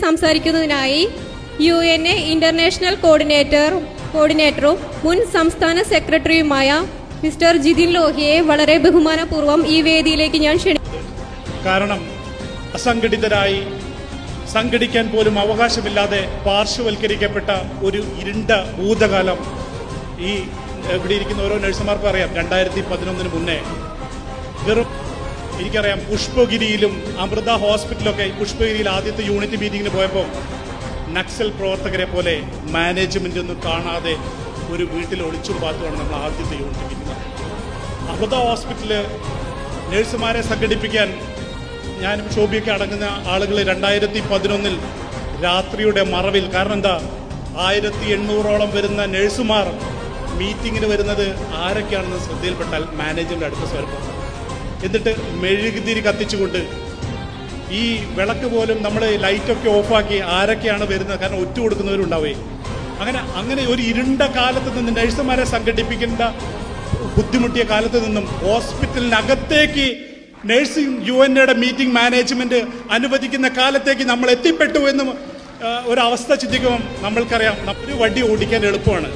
സംസാരിക്കുന്നതിനായി UN international കോർഡിനേറ്ററും മുൻ സംസ്ഥാന സെക്രട്ടറിയുമായ മിസ്റ്റർ ജിതിൻ ലോഹിയെ വളരെ ബഹുമാനപൂർവ്വം ഈ വേദിയിലേക്ക് ഞാൻ ക്ഷണിക്കുന്നു. കാരണം അസംഘടിതരായി സംഘടിക്കാൻ പോലും അവകാശമില്ലാതെ പാർശ്വവൽക്കരിക്കപ്പെട്ട ഒരു ഇരുണ്ട ഭൂതകാലം ഈ ഇവിടെ ഇരിക്കുന്ന ഓരോ നഴ്സുമാർക്കും അറിയാം. 2011 മുന്നേ വെറും എനിക്കറിയാം, പുഷ്പഗിരിയിലും അമൃത ഹോസ്പിറ്റലൊക്കെ പുഷ്പഗിരിയിൽ ആദ്യത്തെ യൂണിറ്റ് മീറ്റിങ്ങിന് പോയപ്പോൾ നക്സൽ പ്രവർത്തകരെ പോലെ മാനേജ്മെന്റ് ഒന്നും കാണാതെ ഒരു വീട്ടിൽ ഒളിച്ചും പാത്തുമാണ് നമ്മൾ ആദ്യത്തെ യൂണിറ്റ് മീറ്റിംഗ്. അമൃത ഹോസ്പിറ്റല് നഴ്സുമാരെ സംഘടിപ്പിക്കാൻ ഞാനും ശോഭിയൊക്കെ അടങ്ങുന്ന ആളുകൾ 2011 രാത്രിയുടെ മറവിൽ, കാരണം എന്താ, 1800ഓളം വരുന്ന നഴ്സുമാർ മീറ്റിങ്ങിന് വരുന്നത് ആരൊക്കെയാണെന്ന് ശ്രദ്ധയിൽപ്പെട്ടാൽ മാനേജറിന്റെ അടുത്ത സ്വരപ്പം. എന്നിട്ട് മെഴുകുതിരി കത്തിച്ചുകൊണ്ട് ഈ വിളക്ക് പോലും നമ്മൾ ലൈറ്റൊക്കെ ഓഫാക്കി ആരൊക്കെയാണ് വരുന്നത്, കാരണം ഒറ്റ കൊടുക്കുന്നവരുണ്ടാവേ. അങ്ങനെ ഒരു ഇരുണ്ട കാലത്ത് നിന്ന് നഴ്സുമാരെ സംഘടിപ്പിക്കേണ്ട ബുദ്ധിമുട്ടിയ കാലത്ത് നിന്നും ഹോസ്പിറ്റലിനകത്തേക്ക് നഴ്സിംഗ് UN മീറ്റിംഗ് മാനേജ്മെന്റ് അനുവദിക്കുന്ന കാലത്തേക്ക് നമ്മൾ എത്തിപ്പെട്ടു എന്നും ഒരവസ്ഥ ചിന്തിക്കുമ്പോൾ നമ്മൾക്കറിയാം, ഒരു വടി ഓടിക്കാൻ എളുപ്പമാണ്,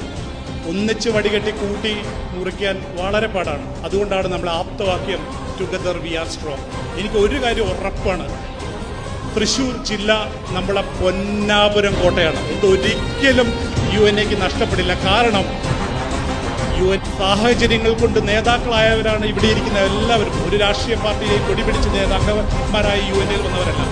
ഒന്നിച്ച് വടികെട്ടി കൂട്ടി മുറിക്കാൻ വളരെ പാടാണ്. അതുകൊണ്ടാണ് നമ്മൾ ആപ്തവാക്യം ടുഗദർ വി ആർ സ്ട്രോങ്. എനിക്ക് ഒരു കാര്യം ഉറപ്പാണ്, തൃശ്ശൂർ ജില്ല നമ്മളെ പൊന്നാപുരം കോട്ടയാണ്. ഇതൊരിക്കലും UN നഷ്ടപ്പെടില്ല. കാരണം UN സാഹചര്യങ്ങൾ കൊണ്ട് നേതാക്കളായവരാണ് ഇവിടെ ഇരിക്കുന്ന എല്ലാവരും. ഒരു രാഷ്ട്രീയ പാർട്ടിയെയും കൊടിപിടിച്ച നേതാക്കന്മാരായി UN വന്നവരല്ല.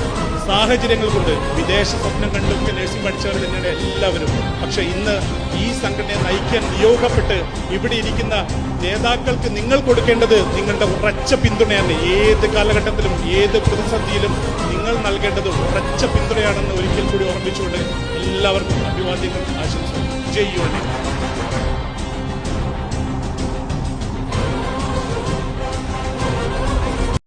സാഹചര്യങ്ങൾ കൊണ്ട് വിദേശ സ്വപ്നം കണ്ടൊക്കെ നഴ്സിംഗ് പഠിച്ചവർ തന്നെയാണ് എല്ലാവരും. പക്ഷെ ഇന്ന് ഈ സംഘടനയെ നയിക്കാൻ നിയോഗപ്പെട്ട് ഇവിടെ ഇരിക്കുന്ന നേതാക്കൾക്ക് നിങ്ങൾ കൊടുക്കേണ്ടത് നിങ്ങളുടെ ഉറച്ച പിന്തുണയാണ്. ഏത് കാലഘട്ടത്തിലും ഏത് പ്രതിസന്ധിയിലും നിങ്ങൾ നൽകേണ്ടത് ഉറച്ച പിന്തുണയാണെന്ന് ഒരിക്കൽ കൂടി ഓർമ്മിച്ചുകൊണ്ട് എല്ലാവർക്കും അഭിവാദ്യങ്ങൾ ആശംസിക്കുന്നു. ജയ് UN.